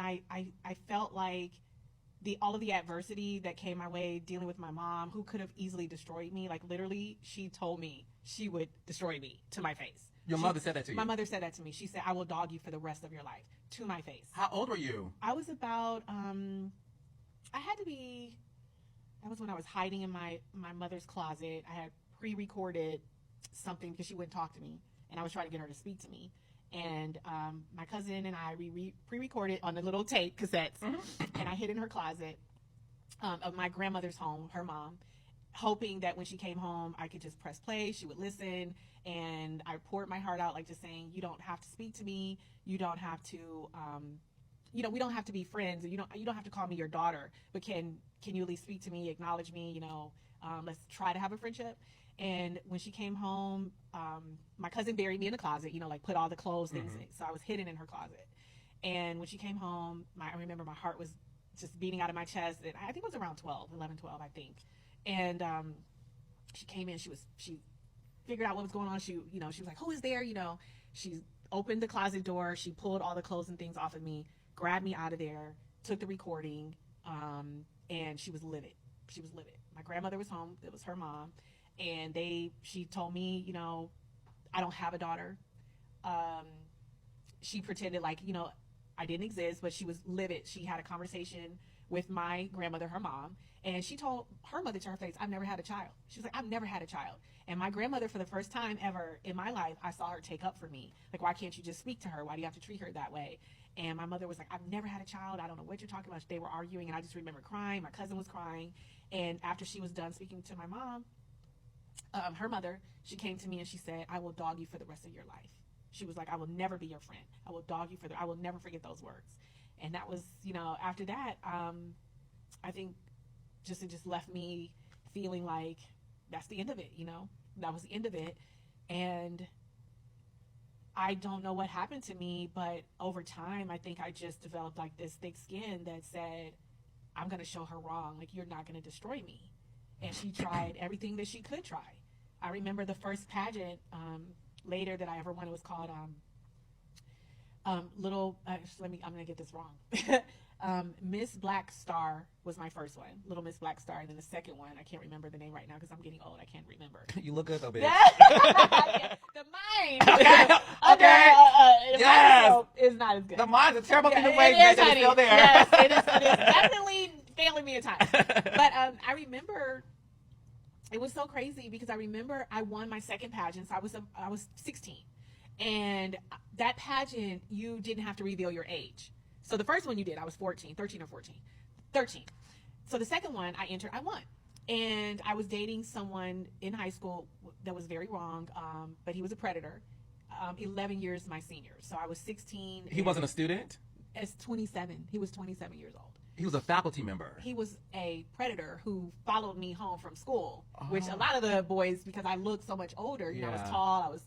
I felt like all of the adversity that came my way dealing with my mom, who could have easily destroyed me, like literally, she told me she would destroy me to my face. Your mother said that to you? My mother said that to me. She said, I will dog you for the rest of your life, to my face. How old were you? I was about, that was when I was hiding in my mother's closet. I had pre-recorded something because she wouldn't talk to me, and I was trying to get her to speak to me. And my cousin and I pre-recorded on the little tape cassettes, and I hid in her closet of my grandmother's home, her mom, hoping that when she came home, I could just press play, she would listen, and I poured my heart out, like just saying, you don't have to speak to me, you don't have to, we don't have to be friends, or you don't have to call me your daughter, but can you at least speak to me, acknowledge me, let's try to have a friendship. And when she came home, my cousin buried me in the closet, like put all the clothes, things in. So I was hidden in her closet. And when she came home, I remember my heart was just beating out of my chest. And I think it was around 11, 12, I think. And she came in, she figured out what was going on. She was like, who is there? She opened the closet door. She pulled all the clothes and things off of me, grabbed me out of there, took the recording, and she was livid. She was livid. My grandmother was home. It was her mom. And she told me, I don't have a daughter. She pretended like, I didn't exist, but she was livid. She had a conversation with my grandmother, her mom, and she told her mother to her face, I've never had a child. She was like, I've never had a child. And my grandmother, for the first time ever in my life, I saw her take up for me. Like, why can't you just speak to her? Why do you have to treat her that way? And my mother was like, I've never had a child. I don't know what you're talking about. They were arguing, and I just remember crying. My cousin was crying. And after she was done speaking to my mom, her mother, she came to me and she said, I will dog you for the rest of your life. She was like, I will never be your friend. I will dog you I will never forget those words. And that was, after that, I think it just left me feeling like that's the end of it, that was the end of it. And I don't know what happened to me, but over time, I think I just developed like this thick skin that said, I'm going to show her wrong. Like, you're not going to destroy me. And she tried everything that she could try. I remember the first pageant later that I ever won. It was called I'm going to get this wrong. Miss Black Star was my first one. Little Miss Black Star. And then the second one, I can't remember the name right now because I'm getting old. I can't remember. You look good though, bitch. The mind. Okay. The Yes. is not as good. The mind's a terrible thing to it waste, is, but it's honey. still there. Yes, it is definitely failing me at times. But I remember it was so crazy because I remember I won my second pageant. So I was 16. And that pageant, you didn't have to reveal your age. So the first one you did, I was 13 or 14. 13. So the second one I entered, I won. And I was dating someone in high school that was very wrong, but he was a predator. 11 years my senior. So I was 16. He wasn't a student? As 27. He was 27 years old. He was a faculty member. He was a predator who followed me home from school, which a lot of the boys, because I looked so much older, I was tall, I was,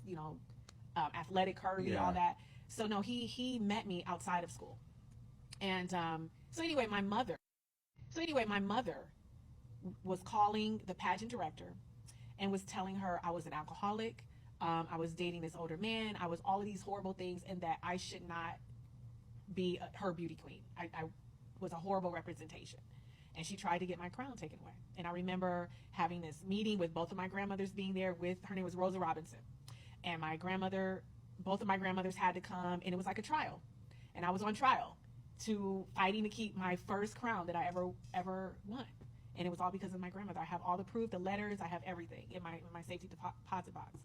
athletic, curvy, all that. So no, he met me outside of school. And so anyway, my mother was calling the pageant director and was telling her I was an alcoholic, I was dating this older man, I was all of these horrible things, and that I should not be her beauty queen. I was a horrible representation. And she tried to get my crown taken away. And I remember having this meeting with both of my grandmothers being there her name was Rosa Robinson. And both of my grandmothers had to come, and it was like a trial. And I was on trial fighting to keep my first crown that I ever won. And it was all because of my grandmother. I have all the proof, the letters, I have everything in my safety deposit box.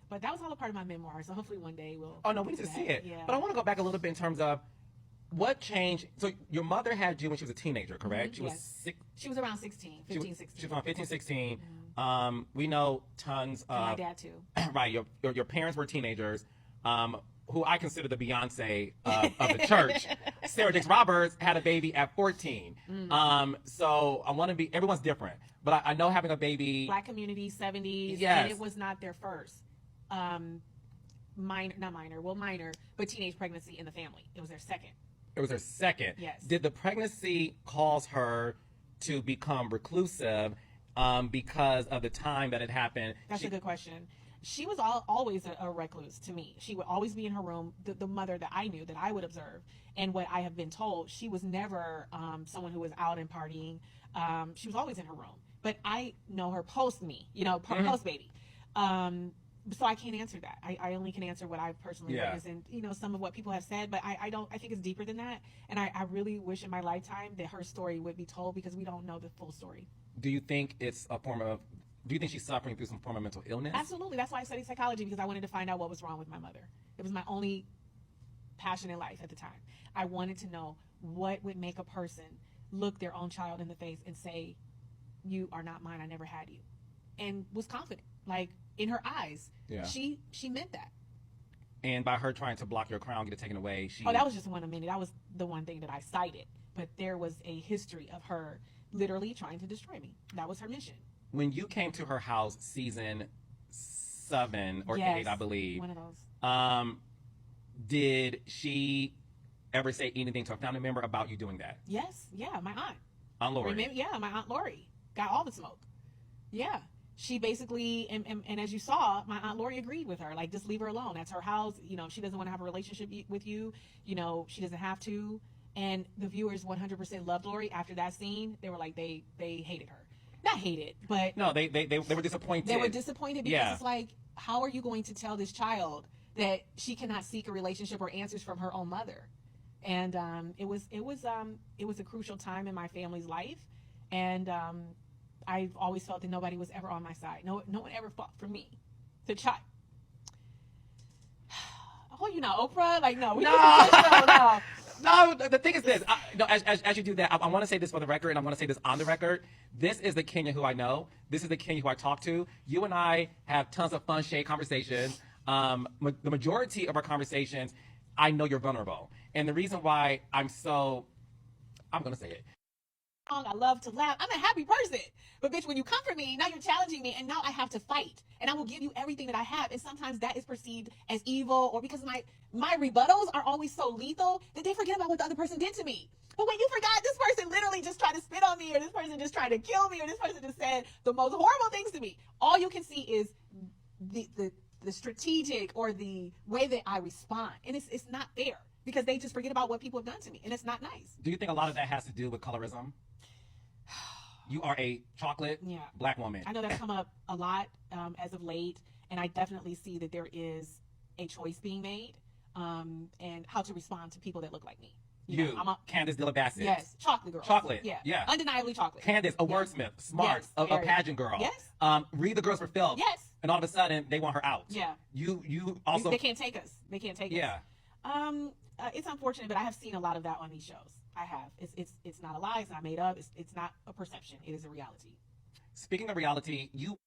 But that was all a part of my memoir, so hopefully one day we'll... Oh, no, we need to see it. Yeah. But I want to go back a little bit in terms of what changed. So your mother had you when she was a teenager, correct? Mm-hmm, she was around 16, 15, 16. She was around 15, 16. Mm-hmm. We know tons of... my dad, too. Right. Your parents were teenagers, who I consider the Beyonce of the church. Sarah Jakes Roberts had a baby at 14. Mm. So I want to be... Everyone's different. But I know having a baby... Black community, 70s. Yes. And it was not their first. Minor, but teenage pregnancy in the family. It was their second. It was her second. Yes. Did the pregnancy cause her to become reclusive because of the time that it happened? That's a good question. She was always a recluse to me. She would always be in her room. The mother that I knew, that I would observe, and what I have been told, she was never someone who was out and partying. She was always in her room. But I know her post me, post baby. So I can't answer that. I only can answer what I've personally witnessed, and some of what people have said. But I think it's deeper than that. And I really wish in my lifetime that her story would be told, because we don't know the full story. Do you think it's a form of? Do you think she's suffering through some form of mental illness? Absolutely. That's why I studied psychology, because I wanted to find out what was wrong with my mother. It was my only passion in life at the time. I wanted to know what would make a person look their own child in the face and say, "You are not mine. I never had you," and was confident, like in her eyes. Yeah. She meant that. And by her trying to block your crown, get it taken away, that was just one of many. That was the one thing that I cited. But there was a history of her literally trying to destroy me. That was her mission. When you came to her house, season 7 or 8, I believe. One of those. Did she ever say anything to a family member about you doing that? Yes. Yeah, my aunt. Aunt Lori. My Aunt Lori got all the smoke. Yeah. She basically, and as you saw, my Aunt Lori agreed with her. Like, just leave her alone. That's her house. She doesn't want to have a relationship with you. She doesn't have to. And the viewers 100% loved Lori. After that scene, they were like, they hated her. Not hated, but... No, they were disappointed. They were disappointed because it's like, how are you going to tell this child that she cannot seek a relationship or answers from her own mother? And it was a crucial time in my family's life. And I've always felt that nobody was ever on my side. No one ever fought for me. The child. Oh, Oprah? Like, no. No, the thing is this. As you do that, I want to say this for the record, and I want to say this on the record. This is the Kenya who I know. This is the Kenya who I talk to. You and I have tons of fun, shade conversations. The majority of our conversations, I know you're vulnerable. And the reason why I'm going to say it. I love to laugh. I'm a happy person. But bitch, when you come for me, now you're challenging me, and now I have to fight. And I will give you everything that I have. And sometimes that is perceived as evil, or because my rebuttals are always so lethal that they forget about what the other person did to me. But when you forgot, this person literally just tried to spit on me, or this person just tried to kill me, or this person just said the most horrible things to me, all you can see is the strategic or the way that I respond. And it's not fair, because they just forget about what people have done to me, and it's not nice. Do you think a lot of that has to do with colorism? You are a chocolate black woman. I know that's come up a lot as of late, and I definitely see that there is a choice being made, and how to respond to people that look like me. Candace Dilla Bassett. Yes, chocolate girl. Chocolate. Yeah. Undeniably chocolate. Candace, a wordsmith, smart, a pageant girl. Yes. Read the girls for Phil. Yes. And all of a sudden, they want her out. Yeah. You also. They can't take us. Yeah. It's unfortunate, but I have seen a lot of that on these shows. I have. It's not a lie. It's not made up. It's not a perception. It is a reality. Speaking of reality, you